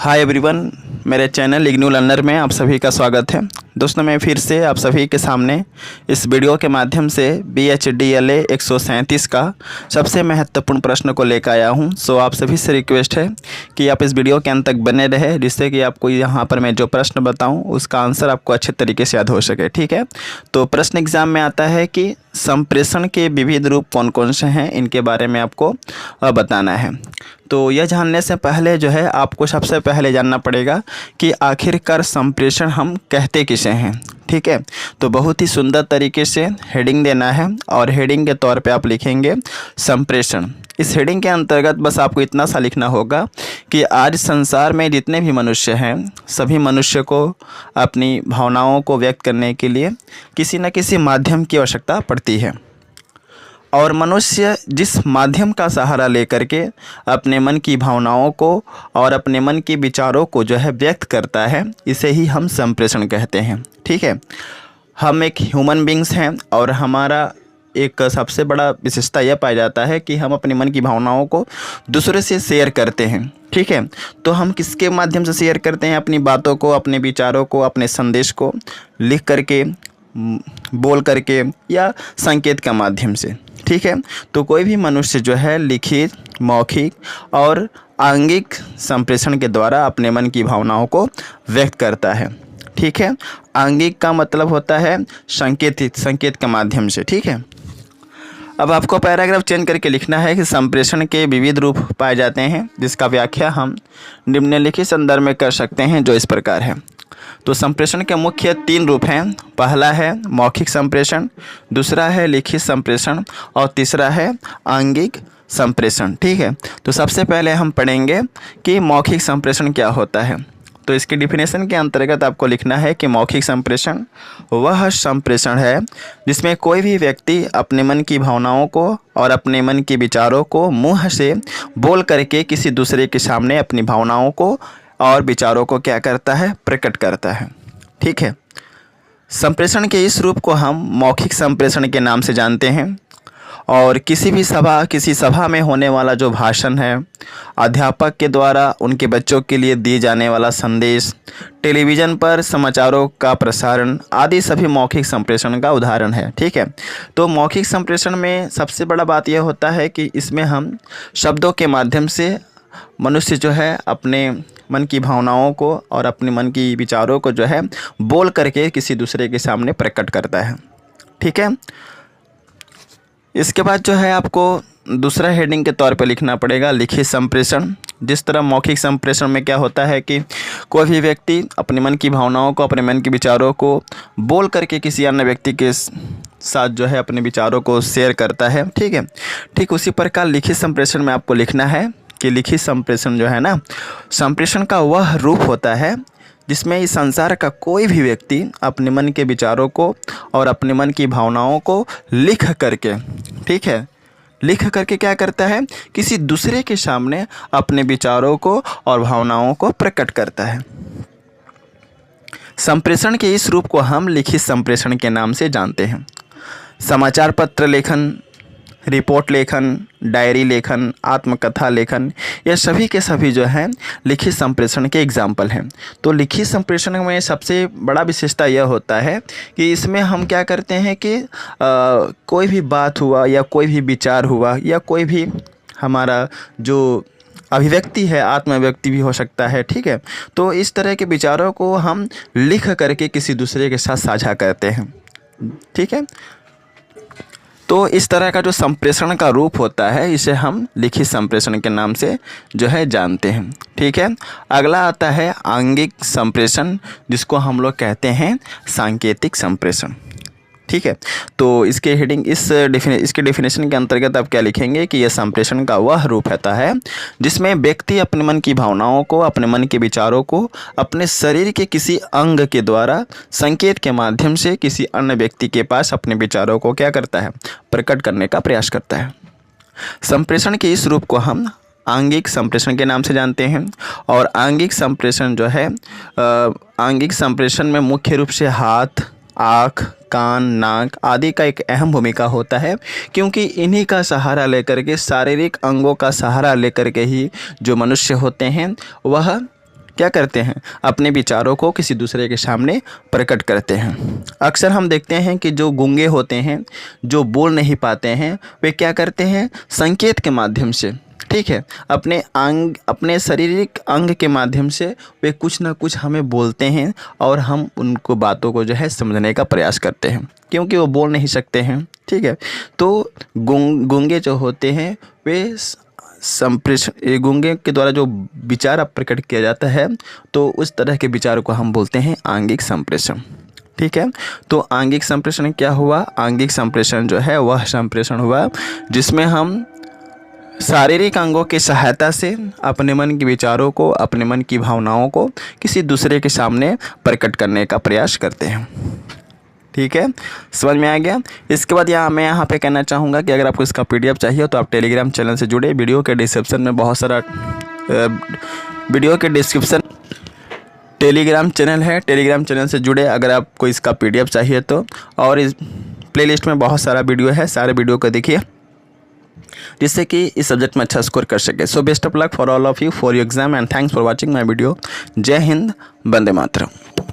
Hi everyone, मेरे channel IGNOU learner में आप सभी का स्वागत है। दोस्तों, मैं फिर से आप सभी के सामने इस वीडियो के माध्यम से BHDLA 137 का सबसे महत्वपूर्ण प्रश्न को लेकर आया हूं। सो आप सभी से रिक्वेस्ट है कि आप इस वीडियो के अंत तक बने रहे, जिससे कि आपको यहाँ पर मैं जो प्रश्न बताऊं उसका आंसर आपको अच्छे तरीके से याद हो सके। ठीक है, तो प्रश्न एग्जाम में आता है कि संप्रेषण के विविध रूप कौन कौन से हैं, इनके बारे में आपको बताना है। तो यह जानने से पहले जो है आपको सबसे पहले जानना पड़ेगा कि आखिरकार संप्रेषण हम कहते किसे हैं। ठीक है, तो बहुत ही सुंदर तरीके से हेडिंग देना है और हेडिंग के तौर पे आप लिखेंगे संप्रेषण। इस हेडिंग के अंतर्गत बस आपको इतना सा लिखना होगा कि आज संसार में जितने भी मनुष्य हैं, सभी मनुष्य को अपनी भावनाओं को व्यक्त करने के लिए किसी न किसी माध्यम की आवश्यकता पड़ती है, और मनुष्य जिस माध्यम का सहारा लेकर के अपने मन की भावनाओं को और अपने मन के विचारों को जो है व्यक्त करता है, इसे ही हम संप्रेषण कहते हैं। ठीक है, हम एक ह्यूमन बींग्स हैं और हमारा एक सबसे बड़ा विशेषता यह पाया जाता है कि हम अपने मन की भावनाओं को दूसरे से शेयर करते हैं। ठीक है, तो हम किसके माध्यम से शेयर करते हैं? अपनी बातों को, अपने विचारों को, अपने संदेश को लिख करके, बोल करके या संकेत के माध्यम से। ठीक है, तो कोई भी मनुष्य जो है लिखित, मौखिक और आंगिक संप्रेषण के द्वारा अपने मन की भावनाओं को व्यक्त करता है। ठीक है, आंगिक का मतलब होता है संकेत के माध्यम से। ठीक है, अब आपको पैराग्राफ चेंज करके लिखना है कि संप्रेषण के विविध रूप पाए जाते हैं, जिसका व्याख्या हम निम्नलिखित संदर्भ में कर सकते हैं, जो इस प्रकार है। तो संप्रेषण के मुख्य 3 रूप हैं। पहला है मौखिक संप्रेषण, दूसरा है लिखित संप्रेषण और तीसरा है आंगिक संप्रेषण। ठीक है, तो सबसे पहले हम पढ़ेंगे कि मौखिक संप्रेषण क्या होता है। तो इसकी डिफिनेशन के अंतर्गत आपको लिखना है कि मौखिक संप्रेषण वह संप्रेषण है जिसमें कोई भी व्यक्ति अपने मन की भावनाओं को और अपने मन के विचारों को मुँह से बोल करके किसी दूसरे के सामने अपनी भावनाओं को और विचारों को क्या करता है? प्रकट करता है। ठीक है, संप्रेषण के इस रूप को हम मौखिक संप्रेषण के नाम से जानते हैं। और किसी सभा में होने वाला जो भाषण है, अध्यापक के द्वारा उनके बच्चों के लिए दिए जाने वाला संदेश, टेलीविज़न पर समाचारों का प्रसारण आदि सभी मौखिक संप्रेषण का उदाहरण है। ठीक है, तो मौखिक संप्रेषण में सबसे बड़ा बात यह होता है कि इसमें हम शब्दों के माध्यम से मनुष्य जो है अपने मन की भावनाओं को और अपने मन की विचारों को जो है बोल करके किसी दूसरे के सामने प्रकट करता है। ठीक है, इसके बाद जो है आपको दूसरा हेडिंग के तौर पर लिखना पड़ेगा लिखित संप्रेषण। जिस तरह मौखिक संप्रेषण में क्या होता है कि कोई भी व्यक्ति अपने मन की भावनाओं को, अपने मन के विचारों को बोल करके किसी अन्य व्यक्ति के साथ जो है अपने विचारों को शेयर करता है। ठीक है, ठीक उसी प्रकार लिखित संप्रेषण में आपको लिखना है कि लिखित संप्रेषण जो है ना, संप्रेषण का वह रूप होता है जिसमें इस संसार का कोई भी व्यक्ति अपने मन के विचारों को और अपने मन की भावनाओं को लिख करके, ठीक है, लिख करके क्या करता है? किसी दूसरे के सामने अपने विचारों को और भावनाओं को प्रकट करता है। संप्रेषण के इस रूप को हम लिखित संप्रेषण के नाम से जानते हैं। समाचार पत्र लेखन, रिपोर्ट लेखन, डायरी लेखन, आत्मकथा लेखन, यह सभी के सभी जो हैं लिखित संप्रेषण के एग्जाम्पल हैं। तो लिखित संप्रेषण में सबसे बड़ा विशेषता यह होता है कि इसमें हम क्या करते हैं कि कोई भी बात हुआ या कोई भी विचार हुआ या कोई भी हमारा जो अभिव्यक्ति है, आत्मव्यक्ति भी हो सकता है। ठीक है, तो इस तरह के विचारों को हम लिख करके किसी दूसरे के साथ साझा करते हैं। ठीक है, तो इस तरह का जो संप्रेषण का रूप होता है, इसे हम लिखित संप्रेषण के नाम से जो है जानते हैं। ठीक है, अगला आता है आंगिक संप्रेषण, जिसको हम लोग कहते हैं सांकेतिक संप्रेषण। ठीक है, तो इसके हेडिंग इसके डेफिनेशन के अंतर्गत आप क्या लिखेंगे कि यह संप्रेषण का वह रूप होता है जिसमें व्यक्ति अपने मन की भावनाओं को, अपने मन के विचारों को अपने शरीर के किसी अंग के द्वारा संकेत के माध्यम से किसी अन्य व्यक्ति के पास अपने विचारों को क्या करता है? प्रकट करने का प्रयास करता है। संप्रेषण के इस रूप को हम आंगिक संप्रेषण के नाम से जानते हैं। और आंगिक संप्रेषण जो है, आंगिक संप्रेषण में मुख्य रूप से हाथ, आँख, कान, नाक आदि का एक अहम भूमिका होता है, क्योंकि इन्हीं का सहारा लेकर के, शारीरिक अंगों का सहारा लेकर के ही जो मनुष्य होते हैं वह क्या करते हैं, अपने विचारों को किसी दूसरे के सामने प्रकट करते हैं। अक्सर हम देखते हैं कि जो गूंगे होते हैं, जो बोल नहीं पाते हैं, वे क्या करते हैं, संकेत के माध्यम से, ठीक है, अपने शारीरिक अंग के माध्यम से वे कुछ ना कुछ हमें बोलते हैं और हम उनको बातों को जो है समझने का प्रयास करते हैं, क्योंकि वो बोल नहीं सकते हैं, ठीक है। तो गूंगे जो होते हैं वे संप्रेषण, गूंगे के द्वारा जो विचार प्रकट किया जाता है तो उस तरह के विचार को हम बोलते हैं आंगिक संप्रेषण, ठीक है। तो आंगिक संप्रेषण क्या हुआ, आंगिक संप्रेषण जो है वह संप्रेषण हुआ जिसमें हम शारीरिक अंगों की सहायता से अपने मन के विचारों को, अपने मन की भावनाओं को किसी दूसरे के सामने प्रकट करने का प्रयास करते हैं, ठीक है। समझ में आ गया। इसके बाद मैं यहाँ पे कहना चाहूँगा कि अगर आपको इसका PDF चाहिए तो आप टेलीग्राम चैनल से जुड़े। वीडियो के डिस्क्रिप्शन में बहुत सारा टेलीग्राम चैनल है, टेलीग्राम चैनल से जुड़े अगर आपको इसका PDF चाहिए तो। और इस प्लेलिस्ट में बहुत सारा वीडियो है, सारे वीडियो को देखिए जिससे कि इस सब्जेक्ट में अच्छा स्कोर कर सके। So best of luck for all of you for your exam and thanks for watching my video. जय हिंद, वंदे मातरम।